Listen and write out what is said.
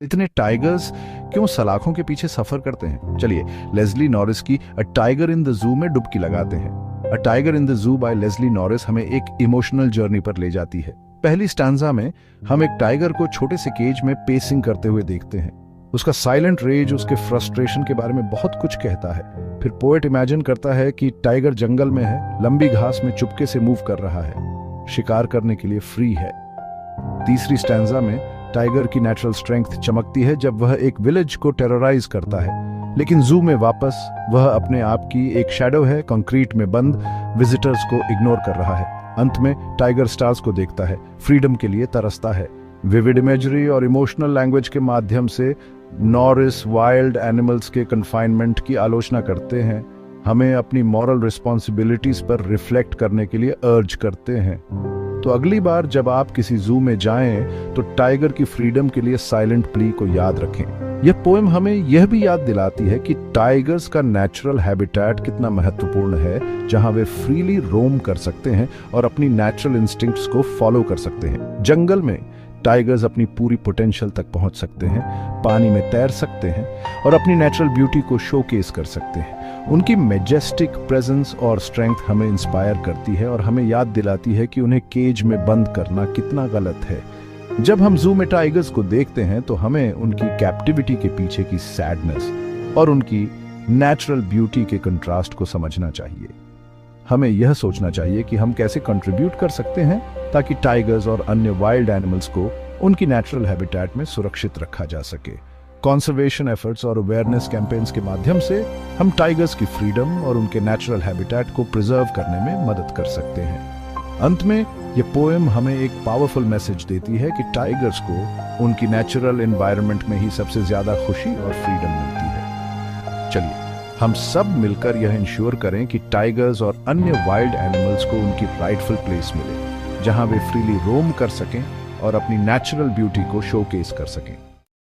इतने टाइगर्स क्यों सलाखों के पीछे सफर करते हैं? चलिए लेस्ली नॉरिस की अ टाइगर इन द जू में डुबकी लगाते हैं। A tiger in the zoo by Leslie Norris हमें एक इमोशनल जर्नी पर ले जाती है। पहली स्टैंजा में हम एक टाइगर को छोटे से केज में पेसिंग करते हुए देखते हैं। उसका साइलेंट रेज उसके फ्रस्ट्रेशन के बारे में बहुत कुछ कहता है। फिर पोएट इमेजिन करता है कि टाइगर जंगल में है, लंबी घास में चुपके से मूव कर रहा है, शिकार करने के लिए फ्री है। तीसरी स्टैंजा में टाइगर की नेचुरल स्ट्रेंथ चमकती है जब वह एक विलेज को टेरराइज करता है, लेकिन जू में वापस वह अपने आप की एक शैडो है, कंक्रीट में बंद विजिटर्स को इग्नोर कर रहा है। अंत में टाइगर स्टार्स को देखता है, फ्रीडम के लिए तरसता है। विविड इमेजरी और इमोशनल लैंग्वेज के माध्यम से नॉरिस वाइल्ड एनिमल्स के कन्फाइनमेंट की आलोचना करते हैं, हमें अपनी मॉरल रिस्पॉन्सिबिलिटीज पर रिफ्लेक्ट करने के लिए अर्ज करते हैं। तो अगली बार जब आप किसी जू में जाएं तो टाइगर की फ्रीडम के लिए साइलेंट प्ली को याद रखें। यह पोएम हमें यह भी याद दिलाती है कि टाइगर्स का नेचुरल हैबिटेट कितना महत्वपूर्ण है, जहां वे फ्रीली रोम कर सकते हैं और अपनी नेचुरल इंस्टिंक्ट्स को फॉलो कर सकते हैं। जंगल में टाइगर्स अपनी पूरी पोटेंशियल तक पहुंच सकते हैं, पानी में तैर सकते हैं और अपनी नेचुरल ब्यूटी को शोकेस कर सकते हैं। उनकी मैजेस्टिक प्रेजेंस और स्ट्रेंथ हमें इंस्पायर करती है और हमें याद दिलाती है कि उन्हें केज में बंद करना कितना गलत है। जब हम जू में टाइगर्स को देखते हैं तो हमें उनकी कैप्टिविटी के पीछे की सैडनेस और उनकी नेचुरल ब्यूटी के कंट्रास्ट को समझना चाहिए। हमें यह सोचना चाहिए कि हम कैसे कंट्रीब्यूट कर सकते हैं ताकि टाइगर्स और अन्य वाइल्ड एनिमल्स को उनकी नेचुरल हैबिटेट में सुरक्षित रखा जा सके। कंजर्वेशन एफर्ट्स और अवेयरनेस कैंपेन्स के माध्यम से हम टाइगर्स की फ्रीडम और उनके नेचुरल हैबिटेट को प्रिजर्व करने में मदद कर सकते हैं। अंत में यह पोएम हमें एक पावरफुल मैसेज देती है कि टाइगर्स को उनकी नेचुरल एनवायरनमेंट में ही सबसे ज्यादा खुशी और फ्रीडम मिलती है। चलिए हम सब मिलकर यह इंश्योर करें कि टाइगर्स और अन्य वाइल्ड एनिमल्स को उनकी राइटफुल प्लेस मिले, जहां वे फ्रीली रोम कर सकें और अपनी नेचुरल ब्यूटी को शोकेस कर सकें।